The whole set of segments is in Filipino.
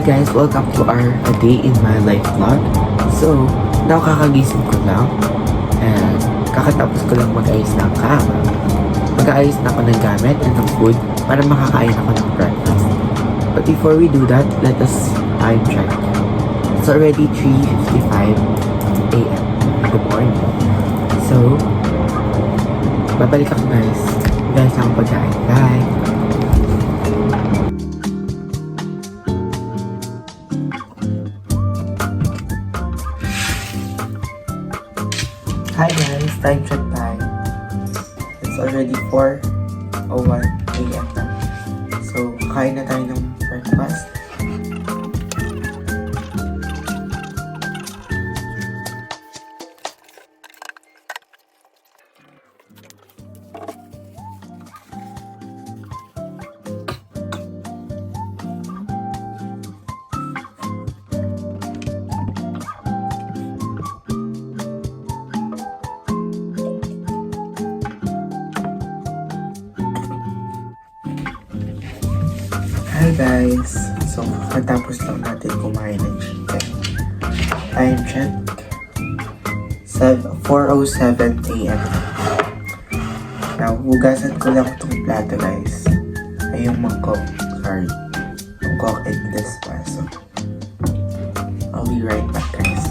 guys, welcome to our A Day in My Life vlog. So, now kakagising ko lang and kakatapos ko lang mag-ayos ng kama. Mag-aayos na ako ng gamit and ng food para makakain ako ng breakfast. But before we do that, let us time check. It's already 3:55 a.m. Good morning. So, babalik ako guys. Guys, ako pagkain. Bye! Hi guys, time check time. It's already 4:01 a.m. na. So, kain na tayo ng breakfast. Hi guys! So, katapos lang natin kumain ng chicken. Time check. 4:07 a.m. Now, hugasan ko lang itong plato guys. Ay yung mangkok. Sorry. Mangkok in this paso. I'll be right back guys.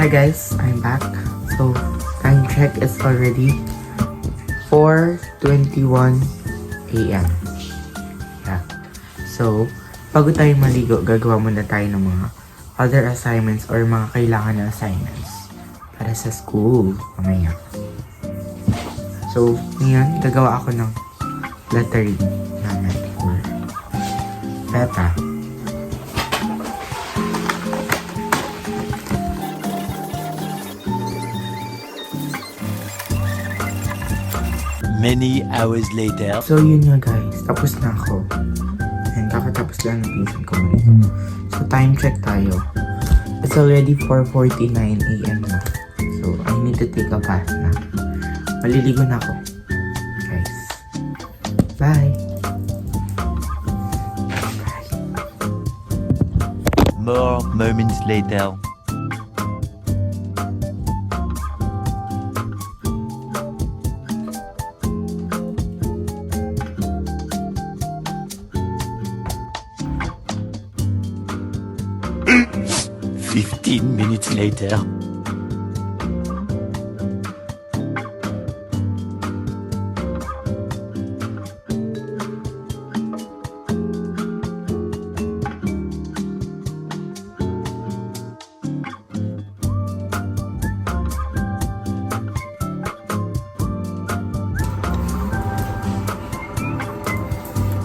Hi guys, I'm back. So, time check is already 4:21 a.m. Yeah. So, bago tayo maligo, gagawa muna tayo ng mga other assignments or mga kailangan na assignments para sa school mamaya. So, ngayon, gagawa ako ng lettering namin for beta. Many hours later. So yun nga guys, tapos na ako. And kakatapos lang ng pinsan ko maligo. So time check tayo. It's already 4:49 a.m. na. So I need to take a bath na. Maliligo na ako. Guys. Bye! Bye! More moments later. Fifteen minutes later.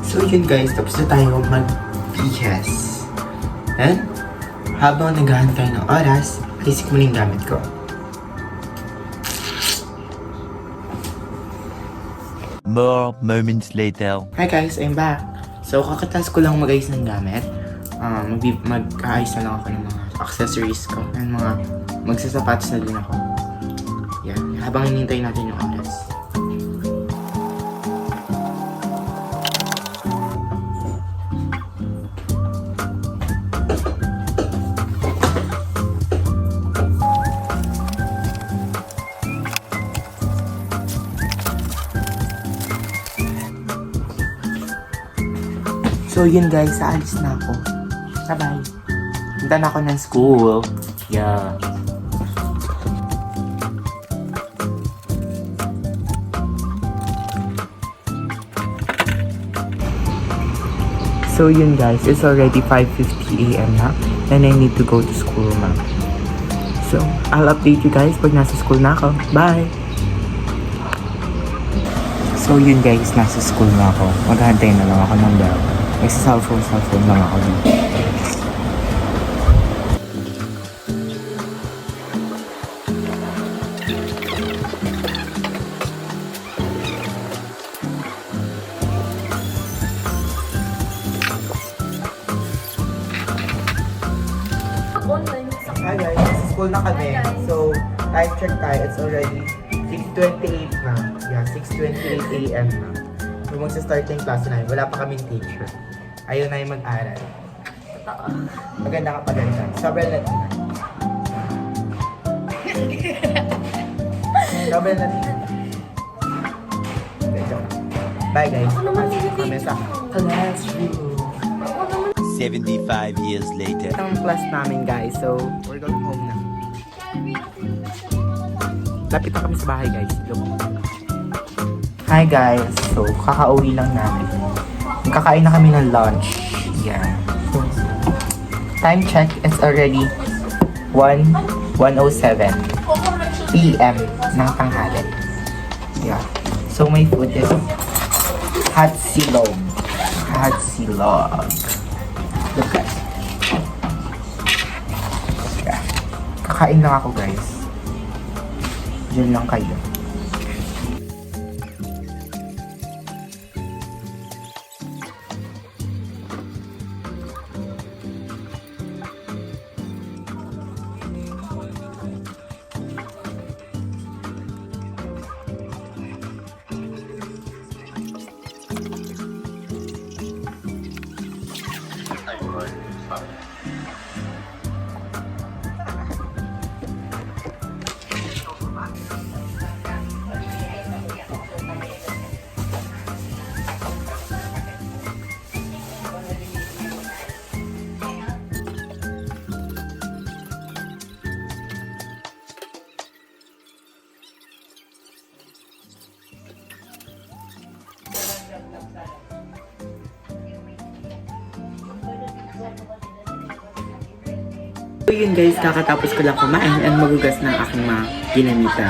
So yun guys, tapos na tayo mag-PS. And habang naghahantay ng oras, isik mo na yung gamit ko. More moments later. Hi guys, I'm back. So kakataas ko lang mag-ayos ng gamit. Mag-aayos na lang ako ng mga accessories ko and mga magsasapatos na din ako. Yeah, habang hinihintay natin yung oras. So yun guys, aalis na ako. Bye-bye. Punta na ako ng school. Yeah. So yun guys, it's already 5:50 a.m. na and I need to go to school now. So, I'll update you guys pag nasa school na ako. Bye! So yun guys, nasa school na ako. Maghahantay na lang ako ng bell. Cellphone lang ako dito. Online sa Hi guys, nasa school na kami. So, time check tayo. It's already 6:28 na. Yeah, 6:28 a.m. na. So, magsa-start na yung klase namin. Wala pa kaming teacher. Ayaw na yung mag-aral. totoo. Maganda ka paganda. Sobrang Latina. Sobrang Latina. Okay, joke. Bye guys. Ako naman Kami sa classroom. 75 years later. Ito ang class namin guys. So, we're going home na. Lapit na kami sa bahay guys. Look. Hi guys. So, kakauwi lang namin. Kakain na kami ng lunch. Yeah. So, time check. It's already 1:07 p.m. ng tanghali. Yeah. So, my food is hot silog. Hot silog. Look guys. Yeah. Kakain lang ako guys. Diyan lang kayo. So yun guys, kakatapos ko lang kumain at magugas ng aking mga ginamita.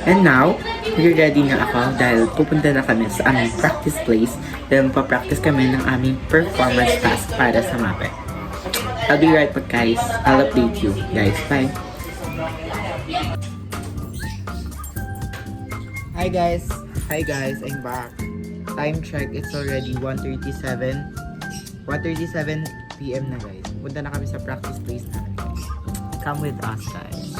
And now, ready na ako dahil pupunta na kami sa aming practice place dahil mapapractice kami ng aming performance task para sa MAPE. I'll be right back guys. I'll update you guys. Bye! Hi guys! Hi guys! I'm back. Time check, it's already 1:37 p.m. na guys. Punta na kami sa practice place namin guys. Come with us guys.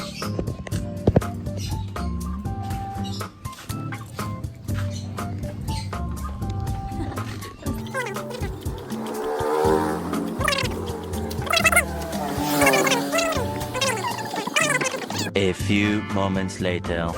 A few moments later.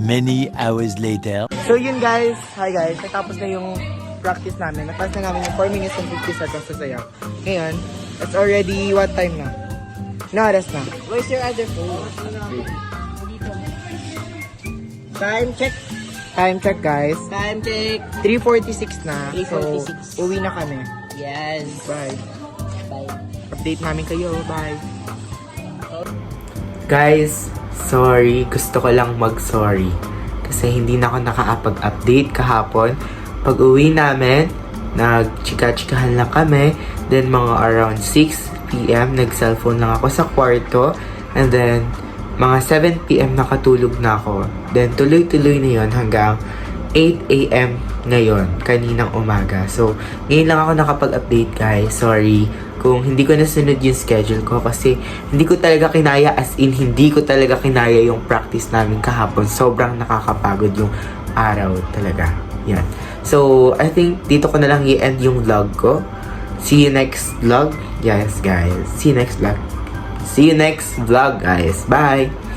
Many hours later. So yun guys, hi guys, natapos na yung practice namin. Natapos na namin yung 4 minutes and 50 seconds sa sayaw. Ngayon, it's already what time na? Oras na. Where's your other phone? Time check. Time check guys. Time check. 3:46 na. 3:46. So, uwi na kami. Yes. Bye. Bye. Update namin kayo. Bye. Guys, sorry. Gusto ko lang mag-sorry. Kasi hindi na ako nakakapag-update kahapon. Pag uwi namin, nag-chika-chikahan lang kami. Then, mga around 6 p.m., nag-cellphone lang ako sa kwarto. And then, mga 7 p.m. nakatulog na ako. Then, tuloy-tuloy na yon hanggang 8 a.m. ngayon, kaninang umaga. So, ngayon lang ako nakapag-update guys. Sorry kung hindi ko nasunod yung schedule ko kasi hindi ko talaga kinaya, as in hindi ko talaga kinaya yung practice namin kahapon. Sobrang nakakapagod yung araw talaga. Yan. So, I think dito ko na lang i-end yung vlog ko. See you next vlog. Yes, guys. See you next vlog. See you next vlog, guys. Bye!